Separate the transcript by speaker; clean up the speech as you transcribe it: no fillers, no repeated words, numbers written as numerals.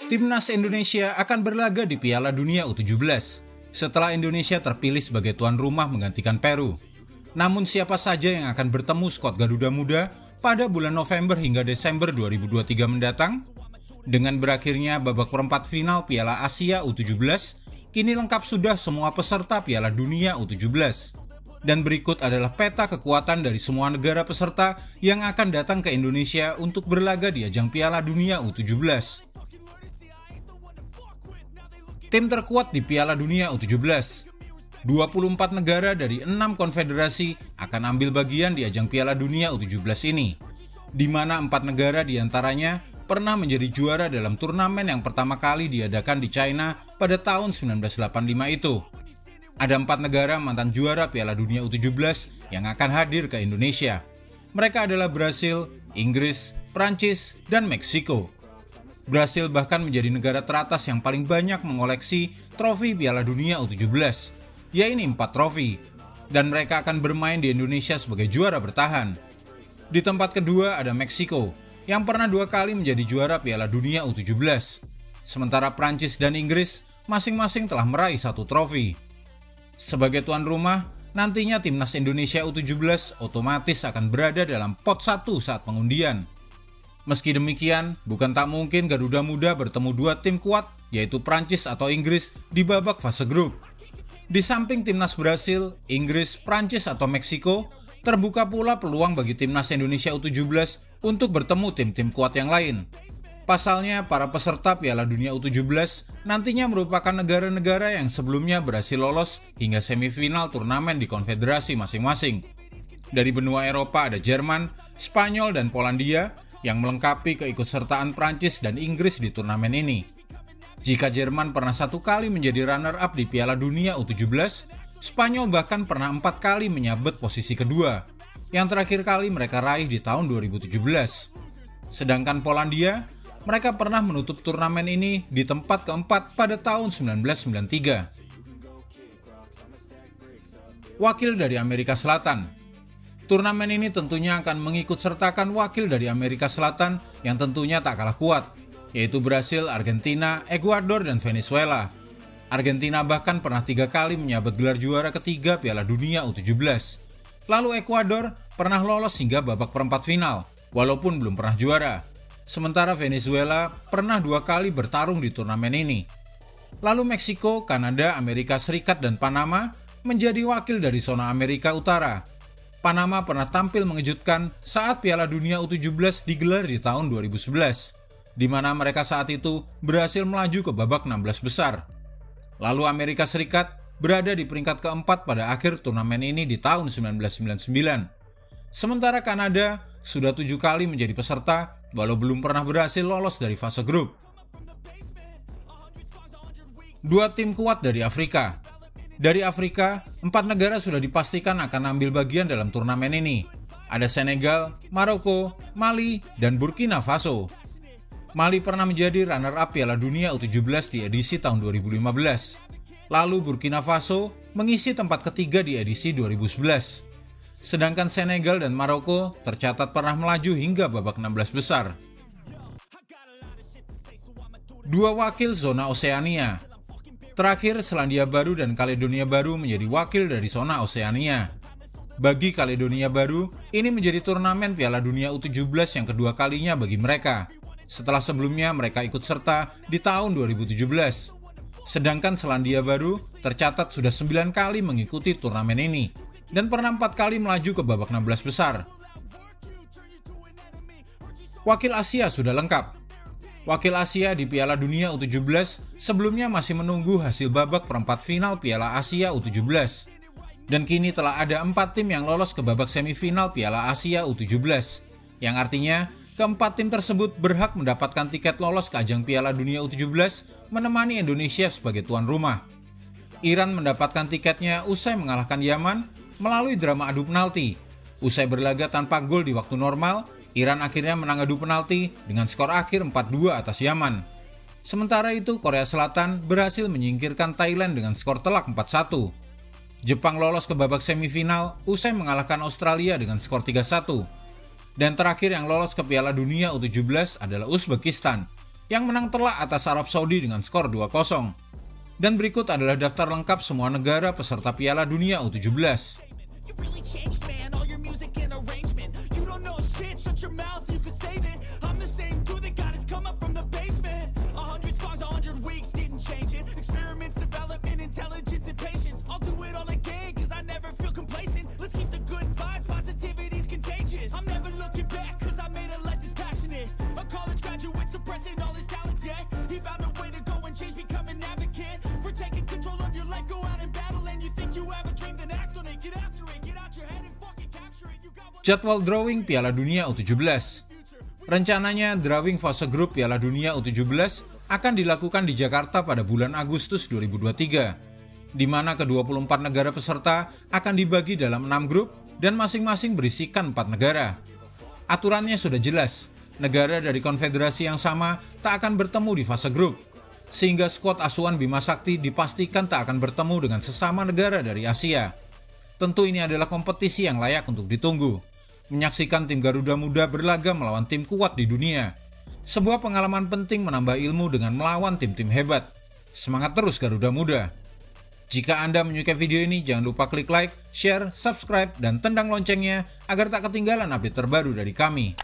Speaker 1: Timnas Indonesia akan berlaga di Piala Dunia U17 setelah Indonesia terpilih sebagai tuan rumah menggantikan Peru. Namun siapa saja yang akan bertemu skuad Garuda Muda pada bulan November hingga Desember 2023 mendatang? Dengan berakhirnya babak perempat final Piala Asia U17, kini lengkap sudah semua peserta Piala Dunia U17. Dan berikut adalah peta kekuatan dari semua negara peserta yang akan datang ke Indonesia untuk berlaga di ajang Piala Dunia U17. Tim terkuat di Piala Dunia U17. 24 negara dari 6 konfederasi akan ambil bagian di ajang Piala Dunia U17 ini, di mana 4 negara diantaranya pernah menjadi juara dalam turnamen yang pertama kali diadakan di China pada tahun 1985 itu. Ada 4 negara mantan juara Piala Dunia U17 yang akan hadir ke Indonesia. Mereka adalah Brasil, Inggris, Prancis, dan Meksiko. Brasil bahkan menjadi negara teratas yang paling banyak mengoleksi trofi Piala Dunia U17, yaitu 4 trofi, dan mereka akan bermain di Indonesia sebagai juara bertahan. Di tempat kedua ada Meksiko, yang pernah 2 kali menjadi juara Piala Dunia U17, sementara Prancis dan Inggris masing-masing telah meraih 1 trofi. Sebagai tuan rumah, nantinya Timnas Indonesia U17 otomatis akan berada dalam pot 1 saat pengundian. Meski demikian, bukan tak mungkin Garuda Muda bertemu 2 tim kuat, yaitu Prancis atau Inggris, di babak fase grup. Di samping Timnas Brasil, Inggris, Prancis atau Meksiko, terbuka pula peluang bagi Timnas Indonesia U17 untuk bertemu tim-tim kuat yang lain. Pasalnya, para peserta Piala Dunia U17 nantinya merupakan negara-negara yang sebelumnya berhasil lolos hingga semifinal turnamen di konfederasi masing-masing. Dari benua Eropa ada Jerman, Spanyol, dan Polandia yang melengkapi keikutsertaan Prancis dan Inggris di turnamen ini. Jika Jerman pernah 1 kali menjadi runner-up di Piala Dunia U17, Spanyol bahkan pernah 4 kali menyabet posisi kedua. Yang terakhir kali mereka raih di tahun 2017. Sedangkan Polandia, mereka pernah menutup turnamen ini di tempat keempat pada tahun 1993. Wakil dari Amerika Selatan. Turnamen ini tentunya akan mengikut sertakan wakil dari Amerika Selatan yang tentunya tak kalah kuat, yaitu Brasil, Argentina, Ekuador, dan Venezuela. Argentina bahkan pernah 3 kali menyabet gelar juara ketiga Piala Dunia U17. Lalu Ekuador pernah lolos hingga babak perempat final, walaupun belum pernah juara. Sementara Venezuela pernah 2 kali bertarung di turnamen ini. Lalu Meksiko, Kanada, Amerika Serikat, dan Panama menjadi wakil dari zona Amerika Utara. Panama pernah tampil mengejutkan saat Piala Dunia U17 digelar di tahun 2011, di mana mereka saat itu berhasil melaju ke babak 16 besar. Lalu Amerika Serikat berada di peringkat keempat pada akhir turnamen ini di tahun 1999. Sementara Kanada sudah 7 kali menjadi peserta, walau belum pernah berhasil lolos dari fase grup. 2 tim kuat dari Afrika. Dari Afrika, 4 negara sudah dipastikan akan ambil bagian dalam turnamen ini. Ada Senegal, Maroko, Mali, dan Burkina Faso. Mali pernah menjadi runner-up Piala Dunia U17 di edisi tahun 2015. Lalu Burkina Faso mengisi tempat ketiga di edisi 2011. Sedangkan Senegal dan Maroko tercatat pernah melaju hingga babak 16 besar. 2 wakil zona Oseania. Terakhir, Selandia Baru dan Kaledonia Baru menjadi wakil dari zona Oseania. Bagi Kaledonia Baru, ini menjadi turnamen Piala Dunia U17 yang kedua kalinya bagi mereka, setelah sebelumnya mereka ikut serta di tahun 2017. Sedangkan Selandia Baru tercatat sudah 9 kali mengikuti turnamen ini, dan pernah 4 kali melaju ke babak 16 besar. Wakil Asia sudah lengkap. Wakil Asia di Piala Dunia U17 sebelumnya masih menunggu hasil babak perempat final Piala Asia U17. Dan kini telah ada 4 tim yang lolos ke babak semifinal Piala Asia U17. Yang artinya, keempat tim tersebut berhak mendapatkan tiket lolos ke ajang Piala Dunia U17 menemani Indonesia sebagai tuan rumah. Iran mendapatkan tiketnya usai mengalahkan Yaman melalui drama adu penalti. Usai berlaga tanpa gol di waktu normal, Iran akhirnya menang adu penalti dengan skor akhir 4-2 atas Yaman. Sementara itu, Korea Selatan berhasil menyingkirkan Thailand dengan skor telak 4-1. Jepang lolos ke babak semifinal usai mengalahkan Australia dengan skor 3-1. Dan terakhir yang lolos ke Piala Dunia U17 adalah Uzbekistan yang menang telak atas Arab Saudi dengan skor 2-0. Dan berikut adalah daftar lengkap semua negara peserta Piala Dunia U17. Jadwal drawing Piala Dunia U17. Rencananya drawing fase grup Piala Dunia U17 akan dilakukan di Jakarta pada bulan Agustus 2023, di mana ke-24 negara peserta akan dibagi dalam 6 grup dan masing-masing berisikan 4 negara. Aturannya sudah jelas, negara dari konfederasi yang sama tak akan bertemu di fase grup, sehingga skuad asuhan Bima Sakti dipastikan tak akan bertemu dengan sesama negara dari Asia. Tentu ini adalah kompetisi yang layak untuk ditunggu. Menyaksikan tim Garuda Muda berlaga melawan tim kuat di dunia. Sebuah pengalaman penting menambah ilmu dengan melawan tim-tim hebat. Semangat terus Garuda Muda. Jika Anda menyukai video ini, jangan lupa klik like, share, subscribe, dan tendang loncengnya agar tak ketinggalan update terbaru dari kami.